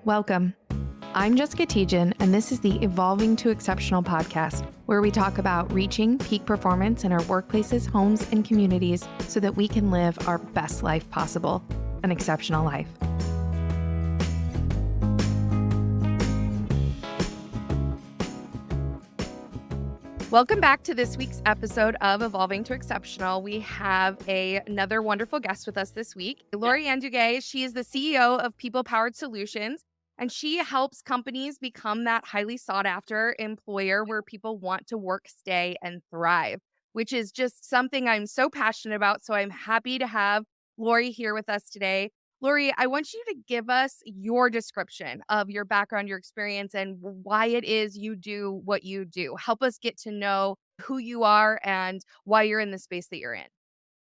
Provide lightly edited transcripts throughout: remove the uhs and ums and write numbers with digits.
Welcome. I'm Jessica Tejan, and this is the Evolving to Exceptional podcast, where we talk about reaching peak performance in our workplaces, homes, and communities so that we can live our best life possible, an exceptional life. Welcome back to this week's episode of Evolving to Exceptional. We have another wonderful guest with us this week, Lori-Ann Duguay. She is the CEO of People Powered Solutions, and she helps companies become that highly sought after employer where people want to work, stay, and thrive, which is just something I'm so passionate about. So I'm happy to have Lori here with us today. Lori, I want you to give us your description of your background, your experience, and why it is you do what you do. Help us get to know who you are and why you're in the space that you're in.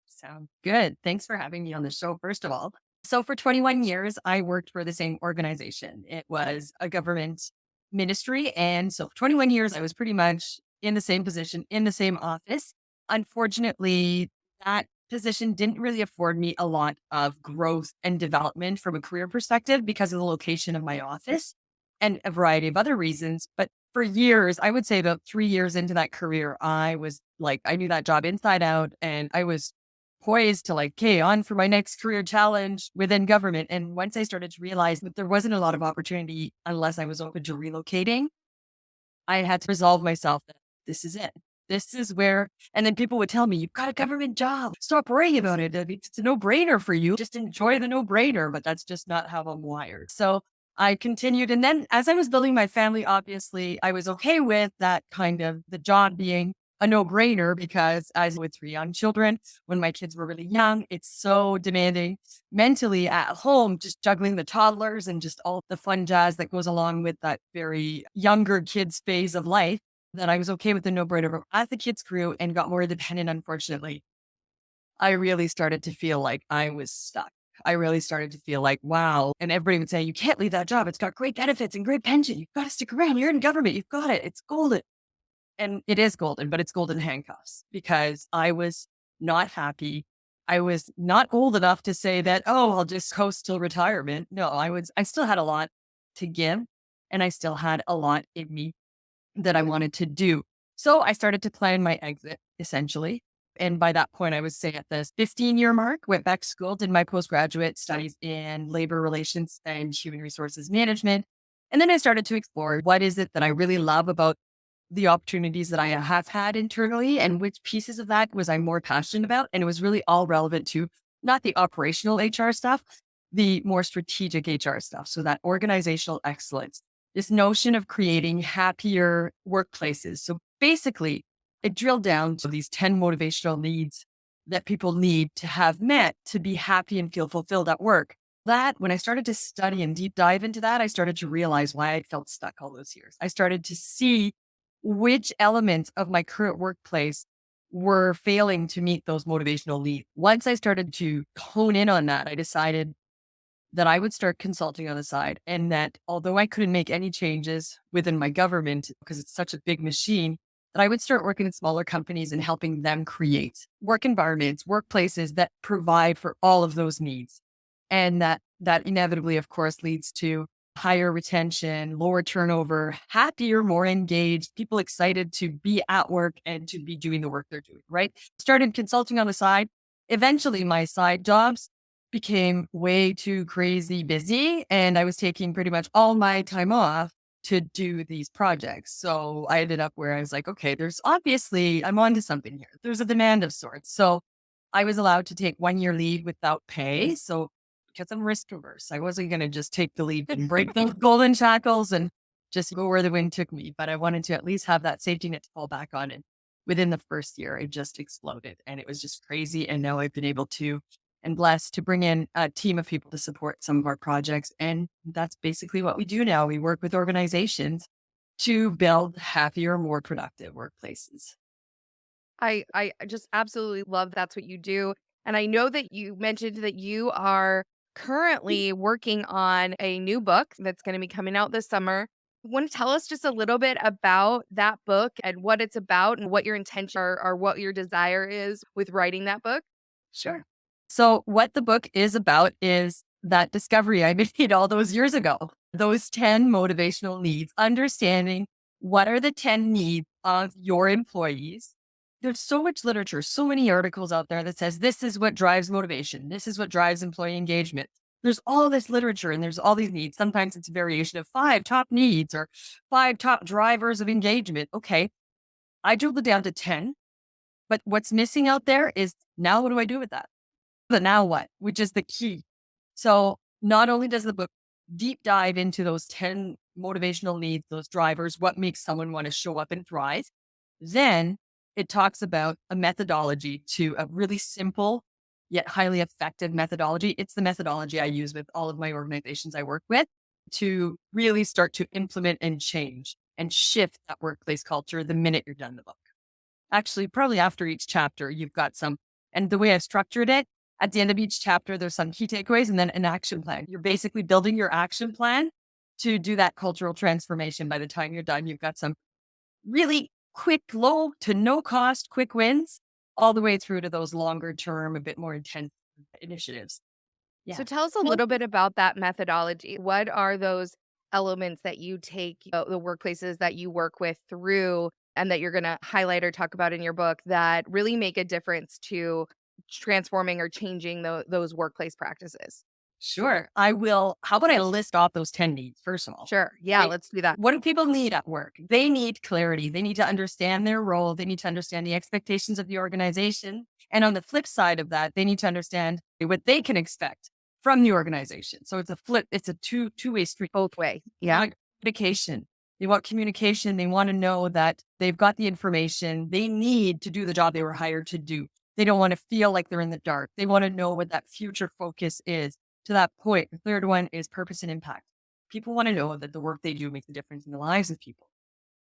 Sounds good. Thanks for having me on the show, first of all. So, for 21 years, I worked for the same organization. It was a government ministry. And so, for 21 years, I was pretty much in the same position, in the same office. Unfortunately, that position didn't really afford me a lot of growth and development from a career perspective because of the location of my office and a variety of other reasons. But for years, I would say about 3 years into that career, I was like, I knew that job inside out and I was poised to okay, on for my next career challenge within government. And once I started to realize that there wasn't a lot of opportunity unless I was open to relocating, I had to resolve myself that this is it. This is where, and then people would tell me, you've got a government job. Stop worrying about it. I mean, it's a no brainer for you. Just enjoy the no brainer. But that's just not how I'm wired. So I continued. And then as I was building my family, obviously, I was okay with that kind of the job being a no brainer because as with 3 young children, when my kids were really young, it's so demanding mentally at home, just juggling the toddlers and just all the fun jazz that goes along with that very younger kids phase of life that I was okay with the no brainer. But as the kids grew and got more independent, unfortunately, I really started to feel like I was stuck. I really started to feel like, wow. And everybody would say, you can't leave that job. It's got great benefits and great pension. You've got to stick around. You're in government. You've got it. It's golden. And it is golden, but it's golden handcuffs because I was not happy. I was not old enough to say that, oh, I'll just coast till retirement. No, I still had a lot to give and I still had a lot in me that I wanted to do. So I started to plan my exit essentially. And by that point, I was say at the 15-year mark, went back to school, did my postgraduate studies in labor relations and human resources management. And then I started to explore what is it that I really love about the opportunities that I have had internally and which pieces of that was I more passionate about. And it was really all relevant to not the operational HR stuff, the more strategic HR stuff. So that organizational excellence, this notion of creating happier workplaces. So basically, it drilled down to these 10 motivational needs that people need to have met to be happy and feel fulfilled at work. That when I started to study and deep dive into that, I started to realize why I felt stuck all those years. I started to see which elements of my current workplace were failing to meet those motivational needs. Once I started to hone in on that, I decided that I would start consulting on the side and that although I couldn't make any changes within my government because it's such a big machine, that I would start working in smaller companies and helping them create work environments, workplaces that provide for all of those needs. And that inevitably, of course, leads to higher retention, lower turnover, happier, more engaged, people excited to be at work and to be doing the work they're doing, right? Started consulting on the side. Eventually, my side jobs became way too crazy busy, and I was taking pretty much all my time off to do these projects. So I ended up where I was like, okay, there's obviously, I'm onto something here. There's a demand of sorts. So I was allowed to take 1 year leave without pay. So because I'm risk averse. I wasn't going to just take the leap and break those golden shackles and just go where the wind took me. But I wanted to at least have that safety net to fall back on. And within the first year, it just exploded and it was just crazy. And now I've been able to and blessed to bring in a team of people to support some of our projects. And that's basically what we do now. We work with organizations to build happier, more productive workplaces. I just absolutely love that's what you do. And I know that you mentioned that you are currently working on a new book that's going to be coming out this summer. Want to tell us just a little bit about that book and what it's about and what your intention or what your desire is with writing that book? Sure. So what the book is about is that discovery I made all those years ago. those 10 motivational needs, understanding what are the 10 needs of your employees. There's so much literature, so many articles out there that says this is what drives motivation. This is what drives employee engagement. There's all this literature and there's all these needs. Sometimes it's a variation of 5 top needs or 5 top drivers of engagement. Okay. I drilled it down to 10, but what's missing out there is now what do I do with that? The now what, which is the key. So not only does the book deep dive into those 10 motivational needs, those drivers, what makes someone want to show up and thrive, then it talks about a methodology to a really simple yet highly effective methodology. It's the methodology I use with all of my organizations I work with to really start to implement and change and shift that workplace culture the minute you're done the book. Actually, probably after each chapter, you've got some, and the way I've structured it, at the end of each chapter, there's some key takeaways and then an action plan. You're basically building your action plan to do that cultural transformation. By the time you're done, you've got some really quick, low to no cost, quick wins, all the way through to those longer term, a bit more intense initiatives. So Yeah. tell us a little bit about that methodology. What are those elements that you take the workplaces that you work with through and that you're going to highlight or talk about in your book that really make a difference to transforming or changing those workplace practices? Sure. I will. How about I list off those 10 needs, first of all? Sure. Yeah, Right? let's do that. What do people need at work? They need clarity. They need to understand their role. They need to understand the expectations of the organization. And on the flip side of that, they need to understand what they can expect from the organization. So it's a two-way street. Both way. They Yeah. want communication. They want communication. They want to know that they've got the information they need to do the job they were hired to do. They don't want to feel like they're in the dark. They want to know what that future focus is. To that point, the third one is purpose and impact. People want to know that the work they do makes a difference in the lives of people.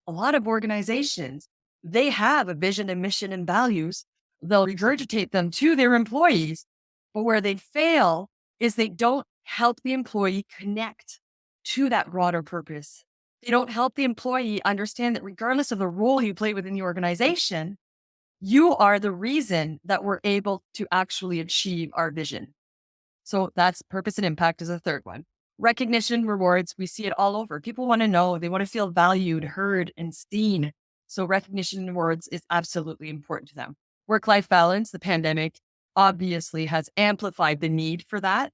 A lot of organizations, they have a vision and mission and values. They'll regurgitate them to their employees. But where they fail is they don't help the employee connect to that broader purpose. They don't help the employee understand that regardless of the role you play within the organization, you are the reason that we're able to actually achieve our vision. So that's purpose and impact is a third one. Recognition, rewards, we see it all over. People want to know, they want to feel valued, heard, and seen. So recognition and rewards is absolutely important to them. Work-life balance, the pandemic obviously has amplified the need for that,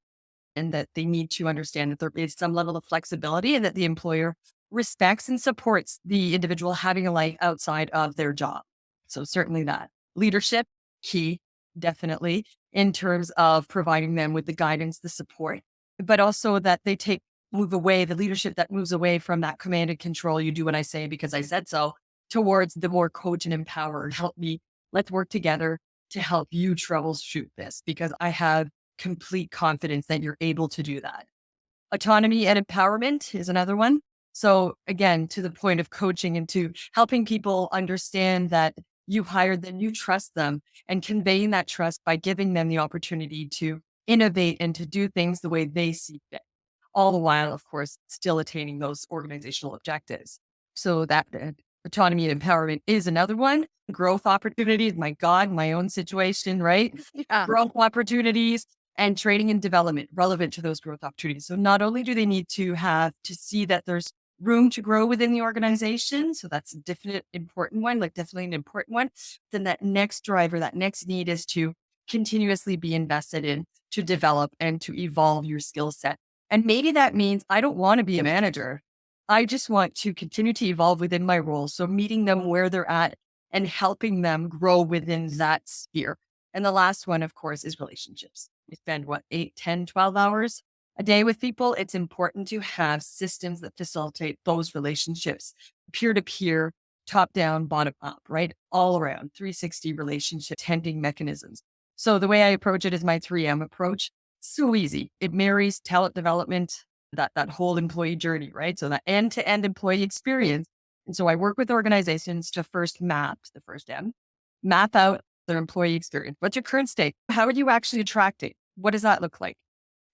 and that they need to understand that there is some level of flexibility and that the employer respects and supports the individual having a life outside of their job. So certainly that. Leadership, key, definitely, in terms of providing them with the guidance, the support, but also that they move away, the leadership that moves away from that command and control, you do what I say because I said so, towards the more coach and empowered, help me, let's work together to help you troubleshoot this because I have complete confidence that you're able to do that. Autonomy and empowerment is another one. So again, to the point of coaching and to helping people understand that you've hired them, you trust them, and conveying that trust by giving them the opportunity to innovate and to do things the way they see fit. All the while, of course, still attaining those organizational objectives. So that autonomy and empowerment is another one. Growth opportunities, my God, my own situation, right? Yeah. Growth opportunities and training and development relevant to those growth opportunities. So not only do they need to have to see that there's room to grow within the organization. So that's a definite important one, like definitely an important one. Then that next driver, that next need is to continuously be invested in, to develop and to evolve your skill set. And maybe that means I don't want to be a manager. I just want to continue to evolve within my role. So meeting them where they're at and helping them grow within that sphere. And the last one, of course, is relationships. We spend 8, 10, 12 hours a day with people. It's important to have systems that facilitate those relationships, peer to peer, top down, bottom up, right? All around 360 relationship tending mechanisms. So the way I approach it is my 3M approach. So easy. It marries talent development, that whole employee journey, right? So that end to end employee experience. And so I work with organizations to first map the first M, map out their employee experience. What's your current state? How are you actually attracting? What does that look like?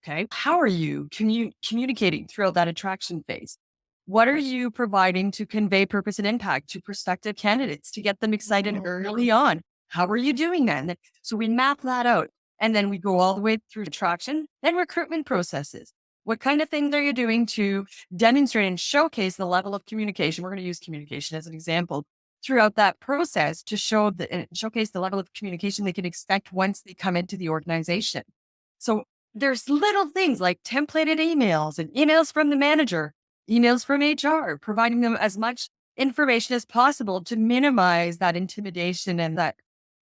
Okay. How are you communicating throughout that attraction phase? What are you providing to convey purpose and impact to prospective candidates to get them excited early on? How are you doing that? So we map that out and then we go all the way through attraction, then recruitment processes. What kind of things are you doing to demonstrate and showcase the level of communication? We're going to use communication as an example throughout that process to show and showcase the level of communication they can expect once they come into the organization. So there's little things like templated emails and emails from the manager, emails from HR, providing them as much information as possible to minimize that intimidation and that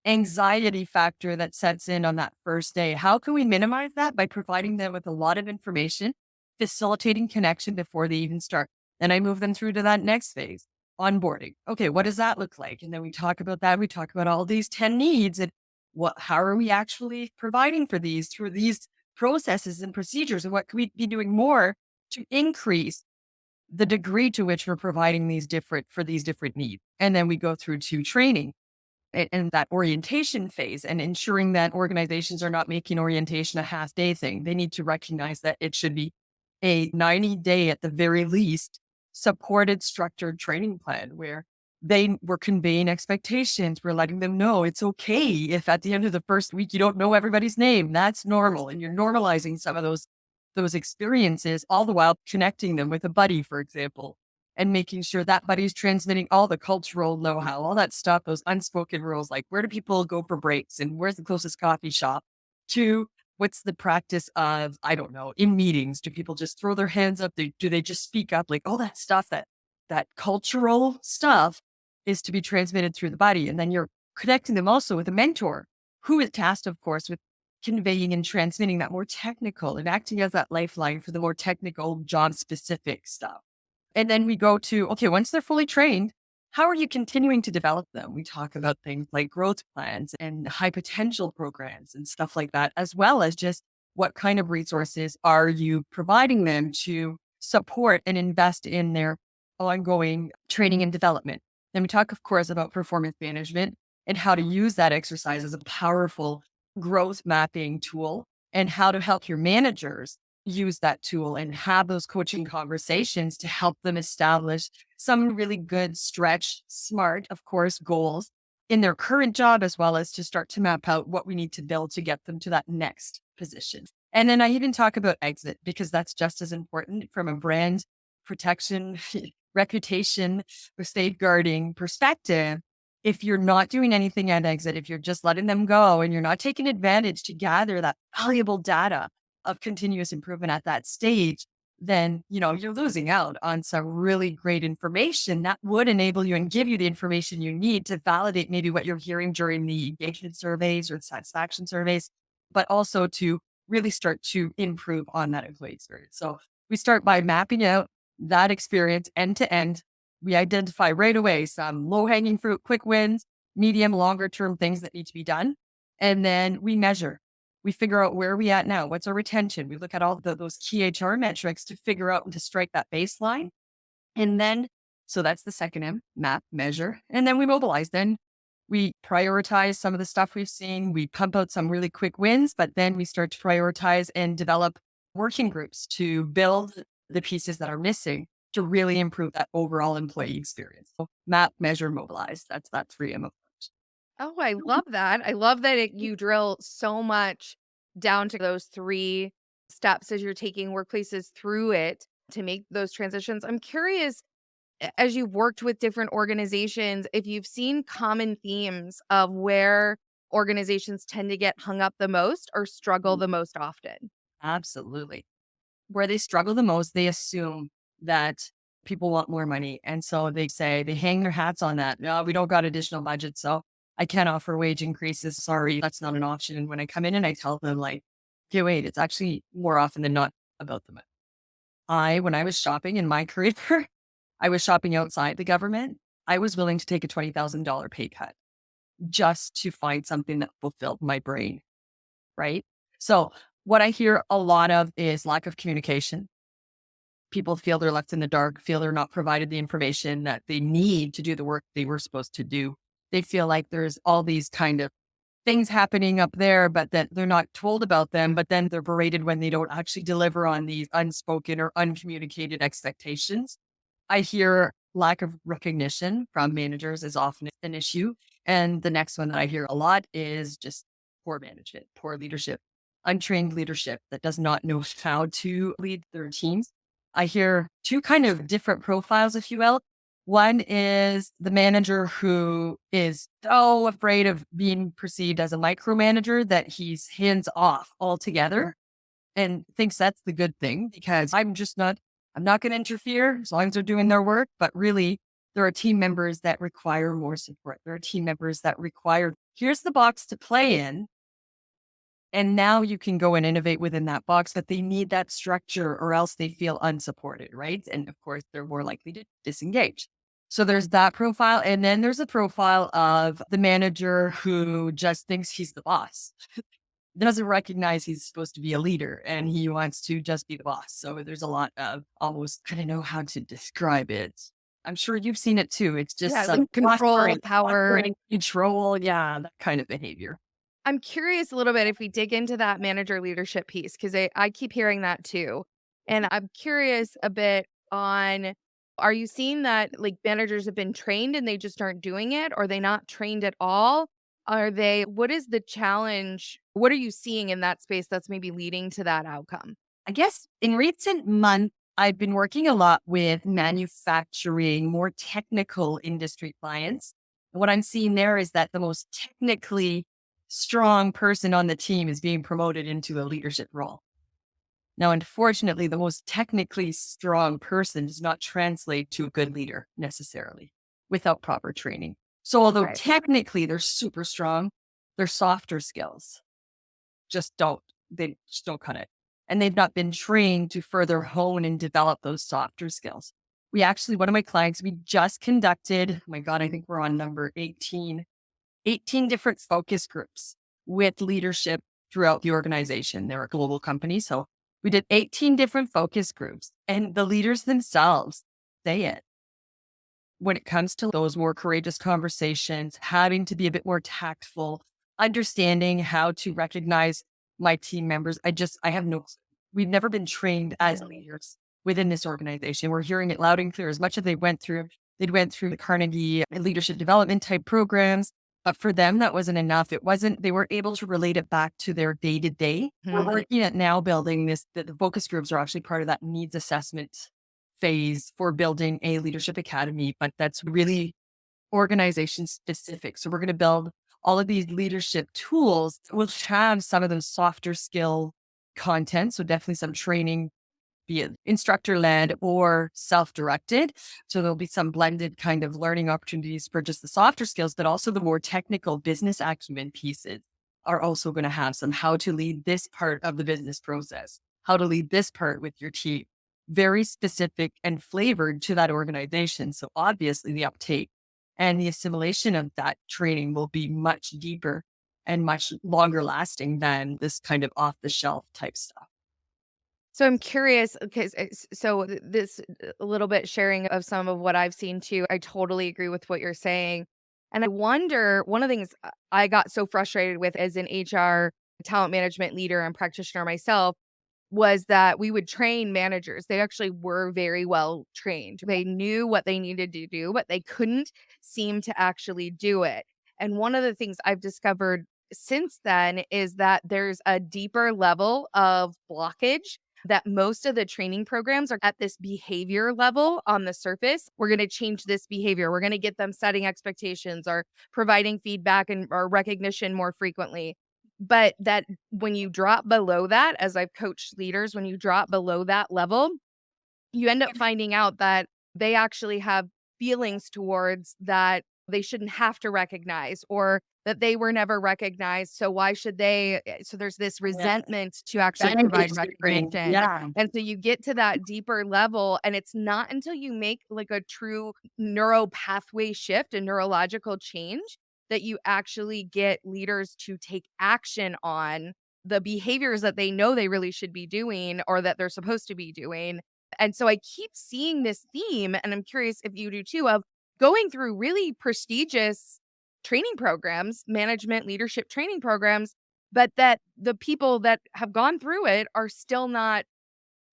anxiety factor that sets in on that first day. How can we minimize that? By providing them with a lot of information, facilitating connection before they even start. Then I move them through to that next phase, onboarding. Okay, what does that look like? And then we talk about that. We talk about all these 10 needs and how are we actually providing for these through these processes and procedures, and what can we be doing more to increase the degree to which we're providing these different needs. And then we go through to training and that orientation phase and ensuring that organizations are not making orientation a half day thing. They need to recognize that it should be a 90-day at the very least supported structured training plan where we're conveying expectations. We're letting them know it's okay if at the end of the first week you don't know everybody's name. That's normal. And you're normalizing some of those experiences, all the while connecting them with a buddy, for example, and making sure that buddy's transmitting all the cultural know-how, all that stuff, those unspoken rules, like where do people go for breaks and where's the closest coffee shop, to what's the practice of, I don't know, in meetings, do people just throw their hands up? Do they just speak up? Like all that stuff, that cultural stuff is to be transmitted through the body. And then you're connecting them also with a mentor who is tasked, of course, with conveying and transmitting that more technical and acting as that lifeline for the more technical job specific stuff. And then we go to, okay, once they're fully trained, how are you continuing to develop them? We talk about things like growth plans and high potential programs and stuff like that, as well as just what kind of resources are you providing them to support and invest in their ongoing training and development. Then we talk, of course, about performance management and how to use that exercise as a powerful growth mapping tool and how to help your managers use that tool and have those coaching conversations to help them establish some really good stretch, smart, of course, goals in their current job, as well as to start to map out what we need to build to get them to that next position. And then I even talk about exit because that's just as important from a brand protection, reputation, or safeguarding perspective. If you're not doing anything at exit, if you're just letting them go and you're not taking advantage to gather that valuable data of continuous improvement at that stage, then, you're losing out on some really great information that would enable you and give you the information you need to validate maybe what you're hearing during the engagement surveys or satisfaction surveys, but also to really start to improve on that employee experience. So we start by mapping out that experience end to end. We identify right away some low hanging fruit, quick wins, medium, longer term things that need to be done. And then we measure. We figure out where are we at now? What's our retention? We look at all those key HR metrics to figure out and to strike that baseline. And then, so that's the second M, map, measure. And then we mobilize. Then we prioritize some of the stuff we've seen. We pump out some really quick wins, but then we start to prioritize and develop working groups to build the pieces that are missing to really improve that overall employee experience. So map, measure, mobilize. That's that 3M approach. Oh, I love that. I love that you drill so much down to those 3 steps as you're taking workplaces through it to make those transitions. I'm curious, as you've worked with different organizations, if you've seen common themes of where organizations tend to get hung up the most or struggle the most often. Absolutely. Where they struggle the most, they assume that people want more money. And so they hang their hats on that. No, we don't got additional budget. So I can't offer wage increases. Sorry, that's not an option. And when I come in and I tell them like, okay, wait, it's actually more often than not about the money. When I was shopping in my career, I was shopping outside the government. I was willing to take a $20,000 pay cut just to find something that fulfilled my brain. Right. So what I hear a lot of is lack of communication. People feel they're left in the dark, feel they're not provided the information that they need to do the work they were supposed to do. They feel like there's all these kind of things happening up there, but that they're not told about them, but then they're berated when they don't actually deliver on these unspoken or uncommunicated expectations. I hear lack of recognition from managers is often an issue. And the next one that I hear a lot is just poor management, poor leadership. untrained leadership that does not know how to lead their teams. I hear two kind of different profiles, if you will. One is the manager who is so afraid of being perceived as a micromanager that he's hands off altogether and thinks that's the good thing because I'm not going to interfere as long as they're doing their work. But really, there are team members that require more support. There are team members that require, here's the box to play in. And now you can go and innovate within that box, but they need that structure or else they feel unsupported, right? And of course, they're more likely to disengage. So there's that profile. And then there's a profile of the manager who just thinks he's the boss, doesn't recognize he's supposed to be a leader and he wants to just be the boss. So there's a lot of almost, I don't know how to describe it. I'm sure you've seen it too. It's just Yeah, some like control, power. control. Yeah, that kind of behavior. I'm curious a little bit if we dig into that manager leadership piece, because I keep hearing that too. And I'm curious a bit on, are you seeing that like managers have been trained and they just aren't doing it? Or are they not trained at all? What is the challenge? What are you seeing in that space that's maybe leading to that outcome? I guess in recent months, I've been working a lot with manufacturing, more technical industry clients. And what I'm seeing there is that the most technically strong person on the team is being promoted into a leadership role. Now, unfortunately, the most technically strong person does not translate to a good leader necessarily without proper training. So, although Right. technically they're super strong, their softer skills just don't, they just don't cut it. And they've not been trained to further hone and develop those softer skills. We actually, one of my clients, we just conducted, oh my God, I think we're on number 18 different focus groups with leadership throughout the organization. They're a global company. So we did 18 different focus groups and the leaders themselves say it. When it comes to those more courageous conversations, having to be a bit more tactful, understanding how to recognize my team members. I have no, we've never been trained as leaders within this organization. We're hearing it loud and clear. As much as they'd went through the Carnegie leadership development type programs, but for them, that wasn't enough. They weren't able to relate it back to their day to day. We're Mhm. working at now building this, the focus groups are actually part of that needs assessment phase for building a leadership academy, but that's really organization specific. So we're going to build all of these leadership tools which have some of those softer skill content. So definitely some training, be it instructor led or self directed. So there'll be some blended kind of learning opportunities for just the softer skills, but also the more technical business acumen pieces are also going to have some how to lead this part of the business process, how to lead this part with your team, very specific and flavored to that organization. So obviously the uptake and the assimilation of that training will be much deeper and much longer lasting than this kind of off the shelf type stuff. So I'm curious because this a little bit sharing of some of what I've seen too. I totally agree with what you're saying. And I wonder, one of the things I got so frustrated with as an HR talent management leader and practitioner myself was that we would train managers. They actually were very well trained. They knew what they needed to do, but they couldn't seem to actually do it. And one of the things I've discovered since then is that there's a deeper level of blockage, that most of the training programs are at this behavior level on the surface. We're going to change this behavior. We're going to get them setting expectations or providing feedback and or recognition more frequently. But that when you drop below that, as I've coached leaders, when you drop below that level, you end up finding out that they actually have feelings towards that they shouldn't have to recognize or that they were never recognized. So why should they? So there's this Yeah. resentment to actually That provide engagement training. recognition. Yeah. And so you get to that deeper level, and it's not until you make like a true neuro pathway shift, a neurological change, that you actually get leaders to take action on the behaviors that they know they really should be doing or that they're supposed to be doing. And so I keep seeing this theme, and I'm curious if you do too, of going through really prestigious training programs, management leadership training programs, but that the people that have gone through it are still not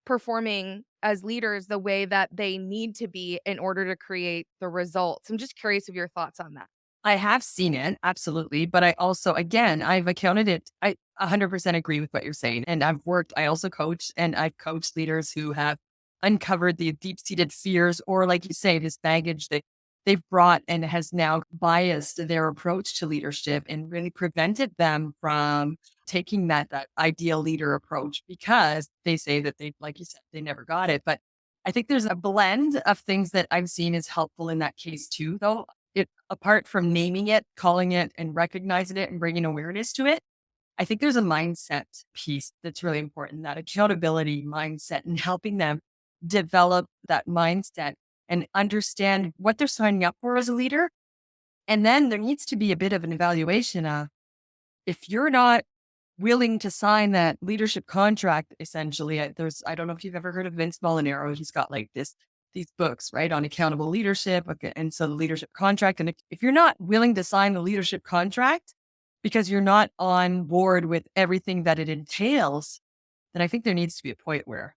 performing as leaders the way that they need to be in order to create the results. I'm just curious of your thoughts on that. I have seen it, absolutely. But I also, again, I've accounted it. I 100% agree with what you're saying. And I also coach and I've coached leaders who have uncovered the deep seated fears or, like you say, this baggage that they've brought and has now biased their approach to leadership and really prevented them from taking that ideal leader approach because they say that they, like you said, they never got it. But I think there's a blend of things that I've seen is helpful in that case too, though it apart from naming it, calling it, and recognizing it and bringing awareness to it, I think there's a mindset piece that's really important, that accountability mindset and helping them develop that mindset and understand what they're signing up for as a leader. And then there needs to be a bit of an evaluation of if you're not willing to sign that leadership contract, essentially, I don't know if you've ever heard of Vince Molinaro. He's got like these books, right, on accountable leadership. Okay, and so the leadership contract. And if you're not willing to sign the leadership contract because you're not on board with everything that it entails, then I think there needs to be a point where,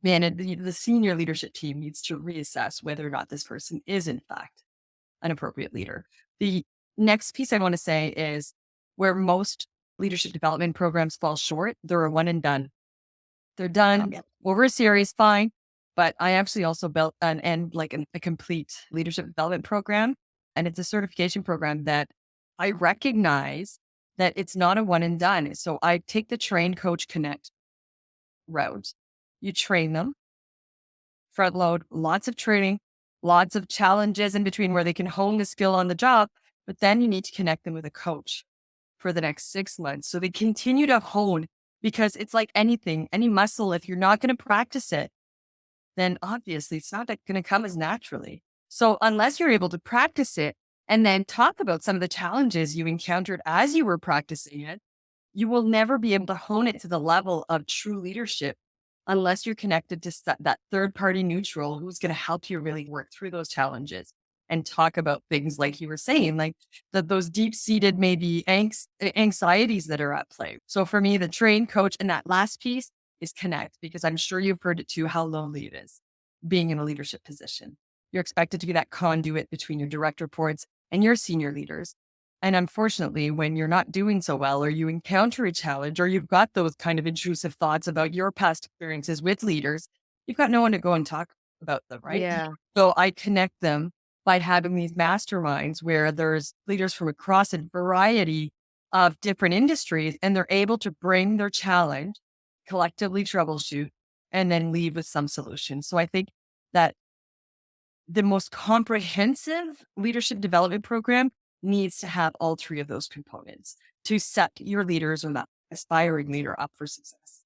man, the senior leadership team needs to reassess whether or not this person is, in fact, an appropriate leader. The next piece I want to say is where most leadership development programs fall short, they're a one and done. They're done. Okay. Over a series, fine. But I actually also built a complete leadership development program. And it's a certification program that I recognize that it's not a one and done. So I take the train, coach, connect route. You train them, front load, lots of training, lots of challenges in between where they can hone the skill on the job. But then you need to connect them with a coach for the next 6 months. So they continue to hone because it's like anything, any muscle, if you're not going to practice it, then obviously it's not going to come as naturally. So unless you're able to practice it and then talk about some of the challenges you encountered as you were practicing it, you will never be able to hone it to the level of true leadership unless you're connected to that third party neutral who's going to help you really work through those challenges and talk about things like you were saying, like those deep seated maybe anxieties that are at play. So for me, the train coach and that last piece is connect, because I'm sure you've heard it too, how lonely it is being in a leadership position. You're expected to be that conduit between your direct reports and your senior leaders. And unfortunately, when you're not doing so well, or you encounter a challenge, or you've got those kind of intrusive thoughts about your past experiences with leaders, you've got no one to go and talk about them, right? Yeah. So I connect them by having these masterminds where there's leaders from across a variety of different industries, and they're able to bring their challenge, collectively troubleshoot, and then leave with some solution. So I think that the most comprehensive leadership development program needs to have all three of those components to set your leaders or that aspiring leader up for success.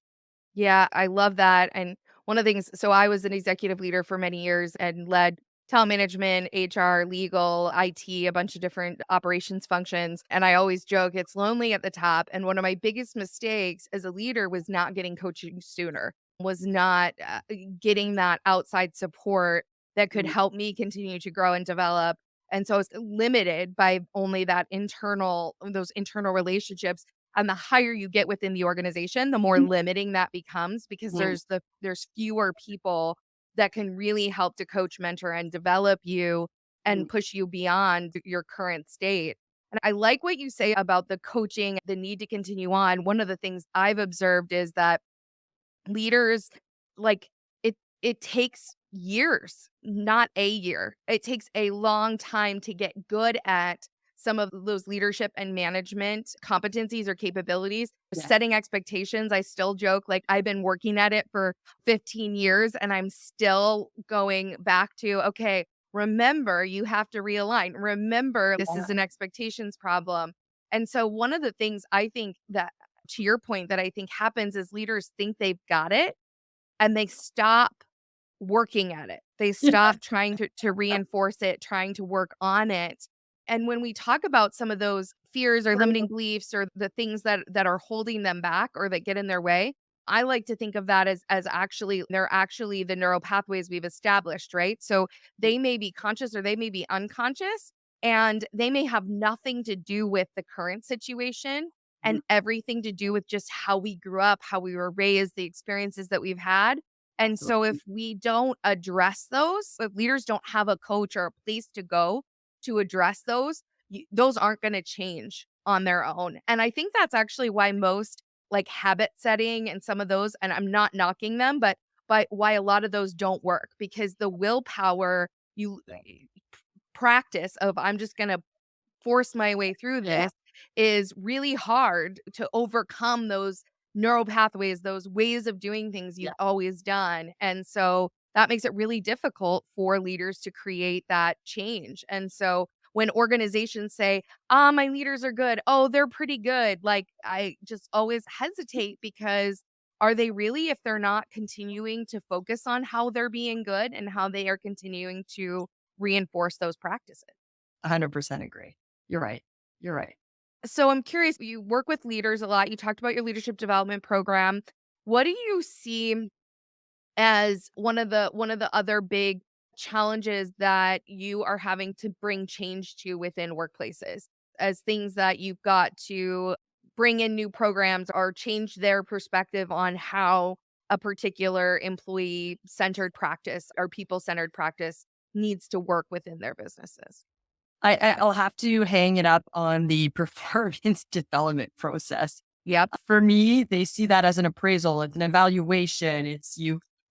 Yeah, I love that. And one of the things, so I was an executive leader for many years and led talent management, HR, legal, IT, a bunch of different operations functions. And I always joke it's lonely at the top. And one of my biggest mistakes as a leader was not getting coaching sooner, was not getting that outside support that could Mhm. help me continue to grow and develop. And so it's limited by only those internal relationships, and the higher you get within the organization, the more limiting that becomes, because Mhm. there's fewer people that can really help to coach, mentor, and develop you and push you beyond your current state. And I like what you say about the coaching, the need to continue on. One of the things I've observed is that leaders, like, it takes years, not a year. It takes a long time to get good at some of those leadership and management competencies or capabilities. Yeah. Setting expectations, I still joke, like, I've been working at it for 15 years and I'm still going back to, okay, remember, you have to realign. Remember, this is Yeah. an expectations problem. And so one of the things I think that, to your point, that I think happens is leaders think they've got it and they stop working at it. They Yeah. stop trying to reinforce it, trying to work on it. And when we talk about some of those fears or limiting beliefs or the things that are holding them back or that get in their way, I like to think of that as actually they're actually the neural pathways we've established, right? So they may be conscious or they may be unconscious, and they may have nothing to do with the current situation and everything to do with just how we grew up, how we were raised, the experiences that we've had. And so if Absolutely. we don't address those, if leaders don't have a coach or a place to go to address those, those aren't going to change on their own. And I think that's actually why most like habit setting and some of those, and I'm not knocking them, but why a lot of those don't work because the willpower you practice of I'm just going to force my way through Yeah. this is really hard to overcome those neural pathways, those ways of doing things you've Yeah. always done. And so that makes it really difficult for leaders to create that change. And so when organizations say, ah, my leaders are good, oh, they're pretty good, like I just always hesitate because are they really if they're not continuing to focus on how they're being good and how they are continuing to reinforce those practices? 100% agree. You're right. You're right. So I'm curious, you work with leaders a lot. You talked about your leadership development program. What do you see as one of the other big challenges that you are having to bring change to within workplaces? As things that you've got to bring in new programs or change their perspective on how a particular employee centered practice or people centered practice needs to work within their businesses. I'll have to hang it up on the performance development process. Yep. For me, they see that as an appraisal, it's an evaluation. It's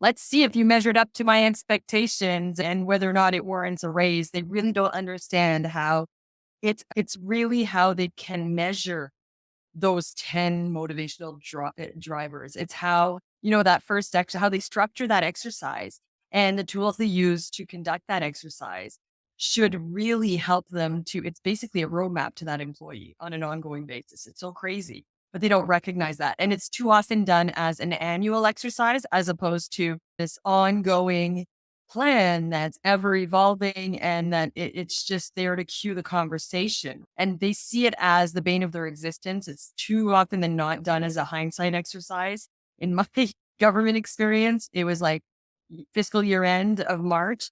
let's see if you measured up to my expectations and whether or not it warrants a raise. They really don't understand how it's really how they can measure those 10 motivational drivers. It's how, that first how they structure that exercise and the tools they use to conduct that exercise should really help them to, it's basically a roadmap to that employee on an ongoing basis. It's so crazy, but they don't recognize that. And it's too often done as an annual exercise as opposed to this ongoing plan that's ever evolving and that it's just there to cue the conversation. And they see it as the bane of their existence. It's too often than not done as a hindsight exercise. In my government experience, it was like fiscal year end of March,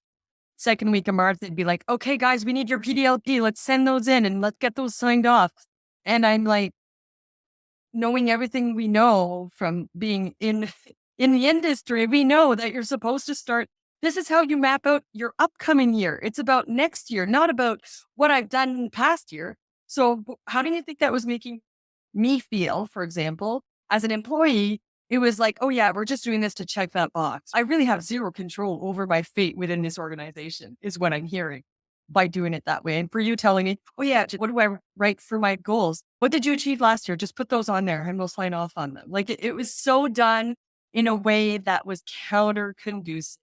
second week of March, they'd be like, okay, guys, we need your PDLP. Let's send those in and let's get those signed off. And I'm like, knowing everything we know from being in the industry, we know that you're supposed to start. This is how you map out your upcoming year. It's about next year, not about what I've done in the past year. So, how do you think that was making me feel, for example, as an employee? It was like, oh, yeah, we're just doing this to check that box. I really have zero control over my fate within this organization, is what I'm hearing by doing it that way. And for you telling me, oh, yeah, what do I write for my goals? What did you achieve last year? Just put those on there and we'll sign off on them. Like it was so done in a way that was counter conducive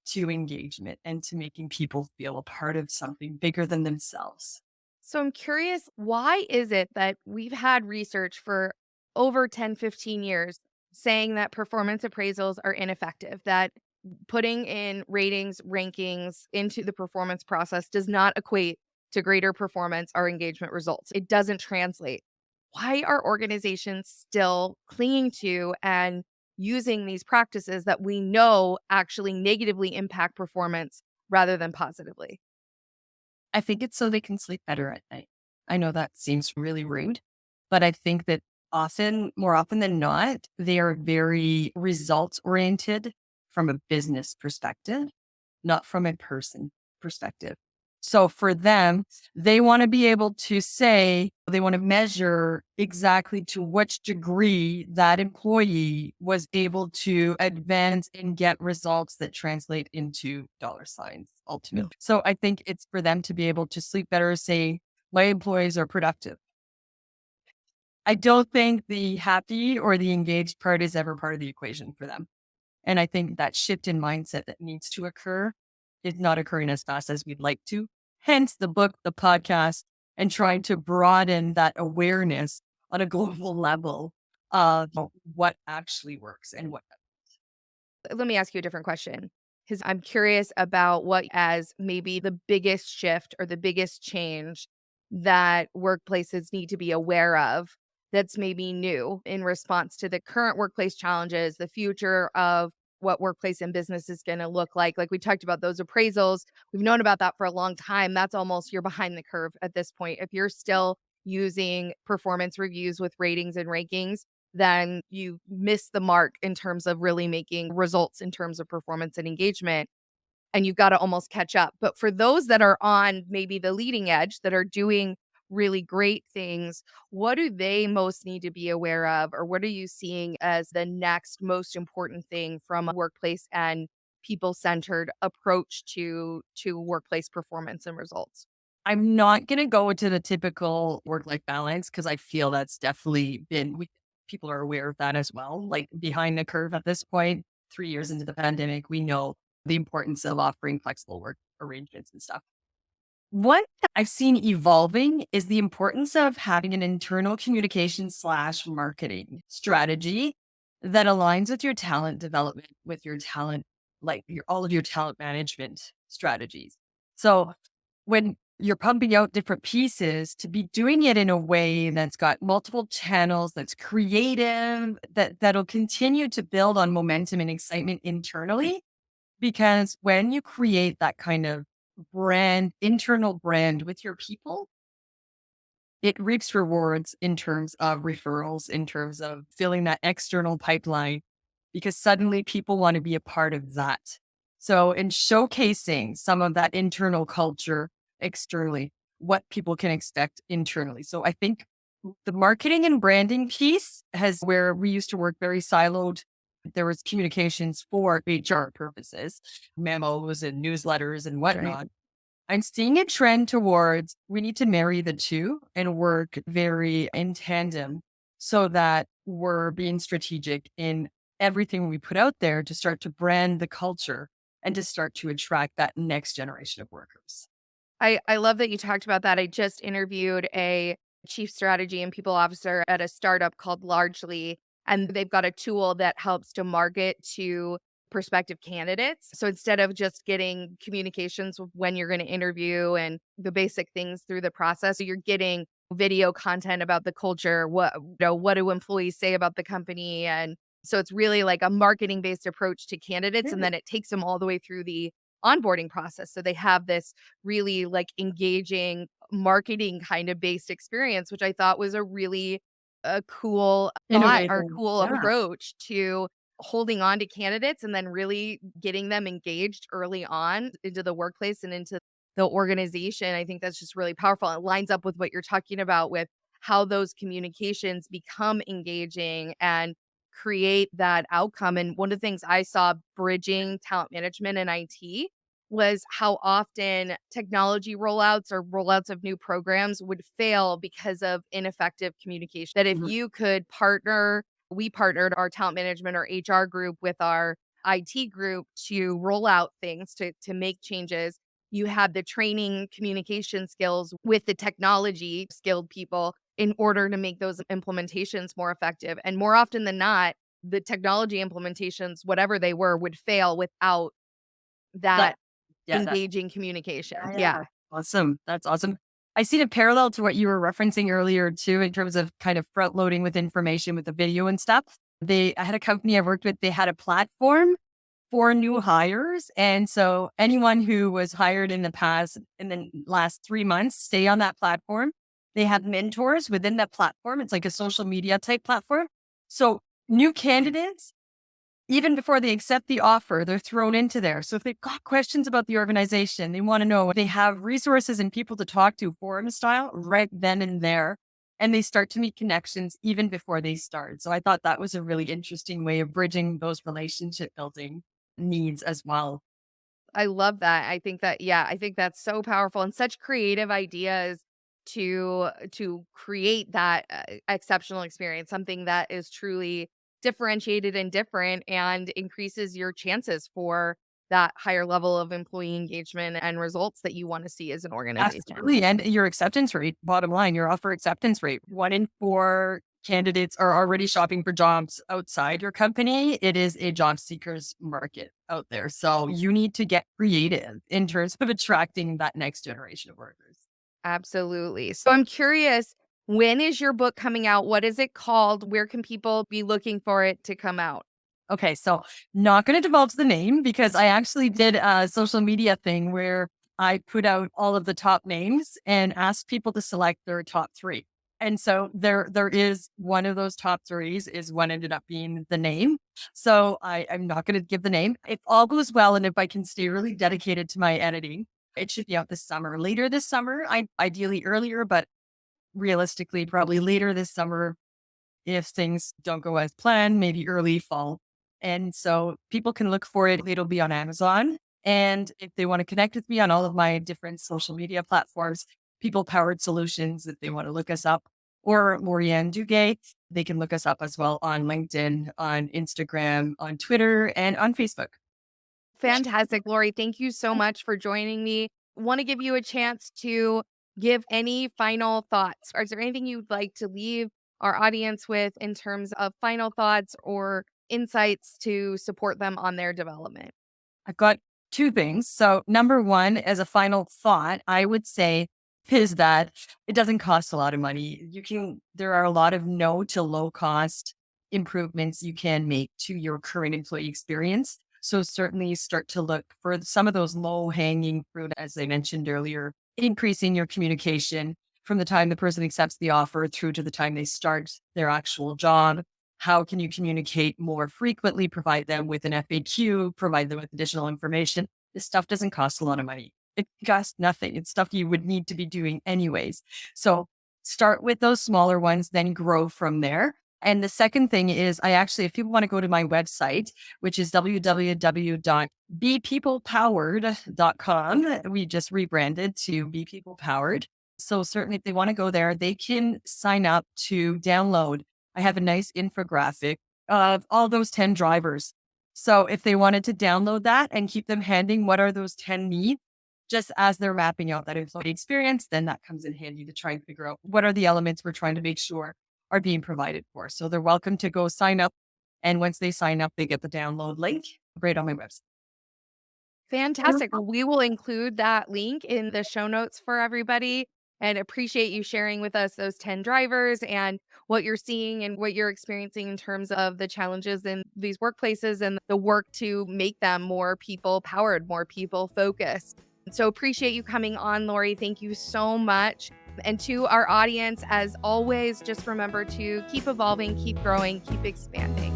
to engagement and to making people feel a part of something bigger than themselves. So I'm curious, why is it that we've had research for over 10, 15 years saying that performance appraisals are ineffective, that putting in ratings, rankings into the performance process does not equate to greater performance or engagement results? It doesn't translate. Why are organizations still clinging to and using these practices that we know actually negatively impact performance rather than positively? I think it's so they can sleep better at night. I know that seems really rude, but I think that more often than not, they are very results oriented from a business perspective, not from a person perspective. So for them, they want to be able to say, they want to measure exactly to which degree that employee was able to advance and get results that translate into dollar signs ultimately. So I think it's for them to be able to sleep better, say, my employees are productive. I don't think the happy or the engaged part is ever part of the equation for them. And I think that shift in mindset that needs to occur is not occurring as fast as we'd like to. Hence the book, the podcast, and trying to broaden that awareness on a global level of what actually works and what. Let me ask you a different question because I'm curious about what as maybe the biggest shift or the biggest change that workplaces need to be aware of that's maybe new in response to the current workplace challenges, the future of what workplace and business is going to look like. Like we talked about those appraisals, we've known about that for a long time. That's almost you're behind the curve at this point. If you're still using performance reviews with ratings and rankings, then you miss the mark in terms of really making results in terms of performance and engagement. and you've got to almost catch up. But for those that are on maybe the leading edge that are doing really great things, what do they most need to be aware of, or what are you seeing as the next most important thing from a workplace and people-centered approach to workplace performance and results? I'm not going to go into the typical work life balance because I feel that's definitely people are aware of that as well. Like behind the curve at this point, 3 years into the pandemic, we know the importance of offering flexible work arrangements and stuff. What I've seen evolving is the importance of having an internal communication slash marketing strategy that aligns with your talent development, with your talent, like all of your talent management strategies. So when you're pumping out different pieces, to be doing it in a way that's got multiple channels, that's creative, that'll continue to build on momentum and excitement internally. Because when you create that kind of internal brand with your people, it reaps rewards in terms of referrals, in terms of filling that external pipeline, because suddenly people want to be a part of that. So, in showcasing some of that internal culture externally, what people can expect internally. So, I think the marketing and branding piece has where we used to work very siloed. There was communications for HR purposes, memos and newsletters and Right. whatnot. I'm seeing a trend towards we need to marry the two and work very in tandem so that we're being strategic in everything we put out there to start to brand the culture and to start to attract that next generation of workers. I love that you talked about that. I just interviewed a chief strategy and people officer at a startup called Largely, and they've got a tool that helps to market to prospective candidates. So instead of just getting communications when you're going to interview and the basic things through the process, you're getting video content about the culture, what do employees say about the company, and so it's really like a marketing based approach to candidates, and Really? then it takes them all the way through the onboarding process. So they have this really like engaging marketing kind of based experience, which I thought was a really a cool thought or Innovative. cool Yeah. approach to holding on to candidates and then really getting them engaged early on into the workplace and into the organization. I think that's just really powerful. It lines up with what you're talking about with how those communications become engaging and create that outcome. And one of the things I saw bridging talent management and IT was how often technology rollouts or rollouts of new programs would fail because of ineffective communication. That if Mhm. you could we partnered our talent management or HR group with our IT group to roll out things to make changes. You had the training communication skills with the technology skilled people in order to make those implementations more effective. And more often than not, the technology implementations, whatever they were, would fail without That, that yeah, that, engaging communication. yeah, Yeah. yeah. Awesome. That's awesome. I see a parallel to what you were referencing earlier too, in terms of kind of front loading with information with the video and stuff. I had a company I worked with, they had a platform for new hires. And so anyone who was hired in the past in the last 3 months, stay on that platform. They have mentors within that platform. It's like a social media type platform. So new candidates, even before they accept the offer, they're thrown into there. So if they've got questions about the organization, they want to know, they have resources and people to talk to forum style right then and there. And they start to meet connections even before they start. So I thought that was a really interesting way of bridging those relationship building needs as well. I love that. I think that yeah, I think that's so powerful and such creative ideas to create that exceptional experience, something that is truly differentiated and different and increases your chances for that higher level of employee engagement and results that you want to see as an organization. Absolutely. And your acceptance rate, bottom line, your offer acceptance rate. 1 in 4 candidates are already shopping for jobs outside your company. It is a job seekers market out there. So you need to get creative in terms of attracting that next generation of workers. Absolutely. So I'm curious, when is your book coming out? What is it called? Where can people be looking for it to come out? Okay, so not going to divulge the name because I actually did a social media thing where I put out all of the top names and asked people to select their top 3. And so there is one of those top threes is what ended up being the name. So I'm not going to give the name. If all goes well and if I can stay really dedicated to my editing, it should be out this summer. Later this summer, ideally earlier, but realistically, probably later this summer if things don't go as planned, maybe early fall. And so people can look for it. It'll be on Amazon. And if they want to connect with me on all of my different social media platforms, People Powered Solutions, if they want to look us up, or Lori-Ann Duguay, they can look us up as well on LinkedIn, on Instagram, on Twitter, and on Facebook. Fantastic, Lori. Thank you so much for joining me. Want to give you a chance to give any final thoughts. Or is there anything you'd like to leave our audience with in terms of final thoughts or insights to support them on their development? I've got two things. So, number one, as a final thought, I would say is that it doesn't cost a lot of money. There are a lot of no to low cost improvements you can make to your current employee experience. So, certainly start to look for some of those low hanging fruit, as I mentioned earlier, increasing your communication from the time the person accepts the offer through to the time they start their actual job. How can you communicate more frequently? Provide them with an FAQ, provide them with additional information. This stuff doesn't cost a lot of money. It costs nothing. It's stuff you would need to be doing anyways. So start with those smaller ones, then grow from there. And the second thing is, if people want to go to my website, which is www.bepeoplepowered.com, we just rebranded to Be People Powered. So certainly if they want to go there, they can sign up to download. I have a nice infographic of all those 10 drivers. So if they wanted to download that and keep them handing what are those 10 needs, just as they're mapping out that employee experience, then that comes in handy to try and figure out what are the elements we're trying to make sure are being provided for. So they're welcome to go sign up. And once they sign up, they get the download link right on my website. Fantastic. Well, we will include that link in the show notes for everybody and appreciate you sharing with us those 10 drivers and what you're seeing and what you're experiencing in terms of the challenges in these workplaces and the work to make them more people powered, more people focused. So appreciate you coming on, Lori. Thank you so much. And to our audience, as always, just remember to keep evolving, keep growing, keep expanding.